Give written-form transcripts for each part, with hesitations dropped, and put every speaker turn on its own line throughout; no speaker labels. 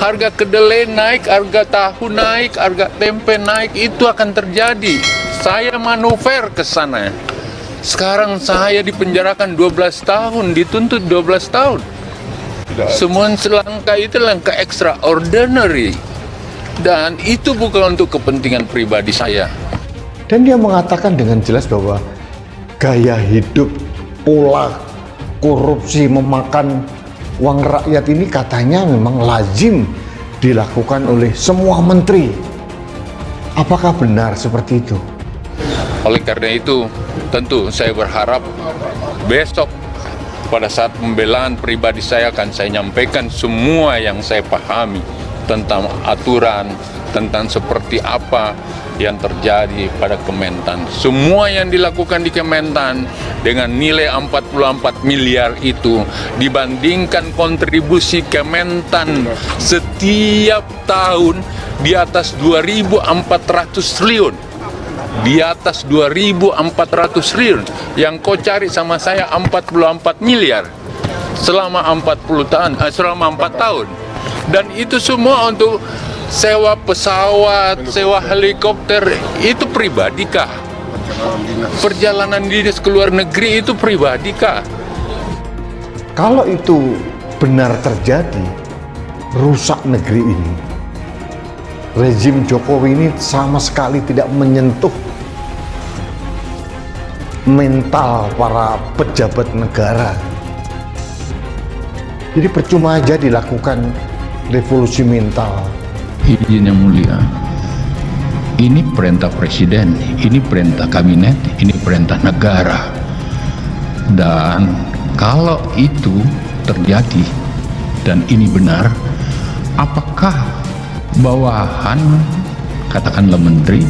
harga kedelai naik, harga tahu naik, harga tempe naik, itu akan terjadi. Saya manuver ke sana. Sekarang saya dipenjarakan 12 tahun, dituntut 12 tahun. Semua langkah itu langkah extraordinary. Dan itu bukan untuk kepentingan pribadi saya.
Dan dia mengatakan dengan jelas bahwa gaya hidup, pola korupsi, memakan uang rakyat ini katanya memang lazim dilakukan oleh semua menteri. Apakah benar seperti itu?
Oleh karena itu, tentu saya berharap besok pada saat pembelaan pribadi saya akan saya nyampaikan semua yang saya pahami tentang aturan, tentang seperti apa yang terjadi pada Kementan. Semua yang dilakukan di Kementan dengan nilai 44 miliar itu dibandingkan kontribusi Kementan setiap tahun di atas 2.400 triliun. Di atas 2.400 triliun. Yang kau cari sama saya 44 miliar selama 40 tahun, selama 4 tahun. Dan itu semua untuk sewa pesawat, sewa helikopter, itu pribadikah? Perjalanan dinas ke luar negeri itu pribadikah?
Kalau itu benar terjadi, rusak negeri ini. Rezim Jokowi ini sama sekali tidak menyentuh mental para pejabat negara. Jadi percuma aja dilakukan revolusi mental.
Izin yang mulia, ini perintah presiden, ini perintah kabinet, ini perintah negara. Dan kalau itu terjadi dan ini benar, apakah bawahan, katakanlah menteri,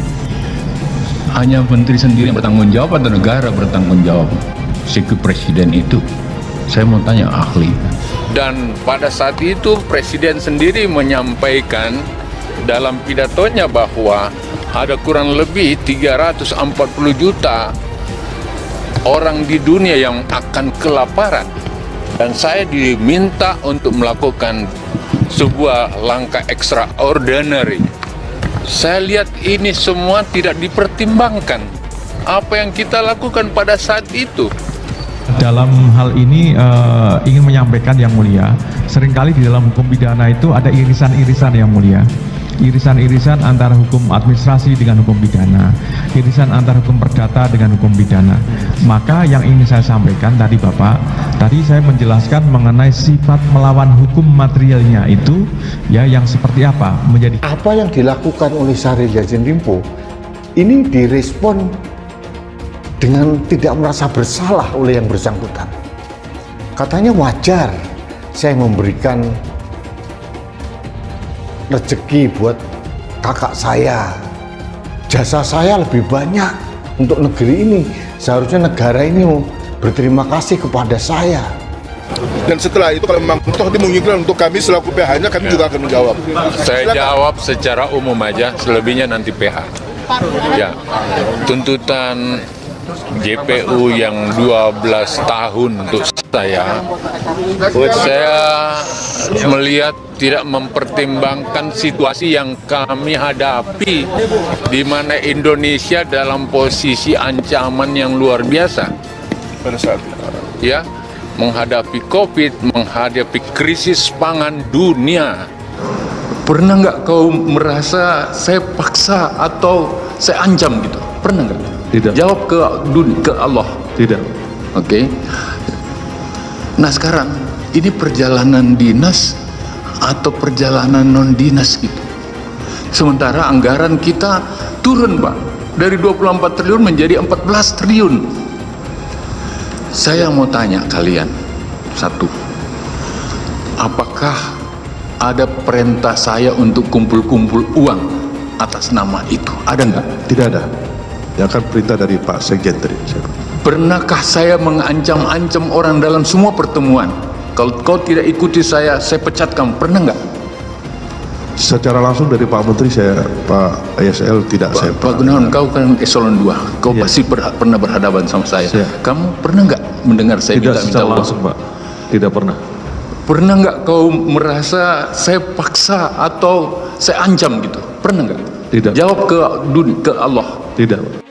hanya menteri sendiri yang bertanggung jawab atau negara bertanggung jawab? Sikap presiden itu, saya mau tanya ahli.
Dan pada saat itu presiden sendiri menyampaikan dalam pidatonya bahwa ada kurang lebih 340 juta orang di dunia yang akan kelaparan. Dan saya diminta untuk melakukan sebuah langkah extraordinary. Saya lihat ini semua tidak dipertimbangkan. Apa yang kita lakukan pada saat itu.
Dalam hal ini ingin menyampaikan yang mulia, seringkali di dalam hukum pidana itu ada irisan-irisan yang mulia. Irisan-irisan antara hukum administrasi dengan hukum pidana, irisan antara hukum perdata dengan hukum pidana. Maka yang ingin saya sampaikan tadi Bapak, tadi saya menjelaskan mengenai sifat melawan hukum materialnya itu, ya, yang seperti apa menjadi.
Apa yang dilakukan oleh Syahril Yassin Limpo ini direspon dengan tidak merasa bersalah oleh yang bersangkutan. Katanya wajar saya memberikan rezeki buat kakak saya. Jasa saya lebih banyak untuk negeri ini. Seharusnya negara ini berterima kasih kepada saya.
Dan setelah itu kalau memang toh dimungkinkan untuk kami selaku PH-nya, kami juga akan menjawab.
Saya jawab secara umum aja, selebihnya nanti PH. Ya, tuntutan JPU yang 12 tahun untuk saya melihat tidak mempertimbangkan situasi yang kami hadapi, di mana Indonesia dalam posisi ancaman yang luar biasa
Pada saat
ya, menghadapi COVID, menghadapi krisis pangan dunia. Pernah nggak kau merasa saya paksa atau saya ancam gitu? Pernah nggak?
Tidak.
Jawab ke Allah.
Tidak.
Oke. Nah sekarang ini perjalanan dinas atau perjalanan non dinas gitu. Sementara anggaran kita turun Pak, dari 24 triliun menjadi 14 triliun. Saya mau tanya kalian satu, apakah ada perintah saya untuk kumpul-kumpul uang atas nama itu? Ada nggak?
Tidak ada. Yang akan perintah dari Pak Sekjen tadi.
Pernahkah saya mengancam-ancam orang dalam semua pertemuan? Kalau kau tidak ikuti saya pecat kamu. Pernah nggak?
Secara langsung dari Pak Menteri, Pak ISL tidak.
Pak Gunawan, kau kan eselon 2. Kau pasti pernah berhadapan sama saya. Kamu pernah nggak mendengar saya
tidak
minta
secara
uang?
langsung Pak. Tidak pernah.
Pernah nggak kau merasa saya paksa atau saya ancam gitu? Pernah nggak?
Tidak.
Jawab ke Allah.
Tidak, Pak.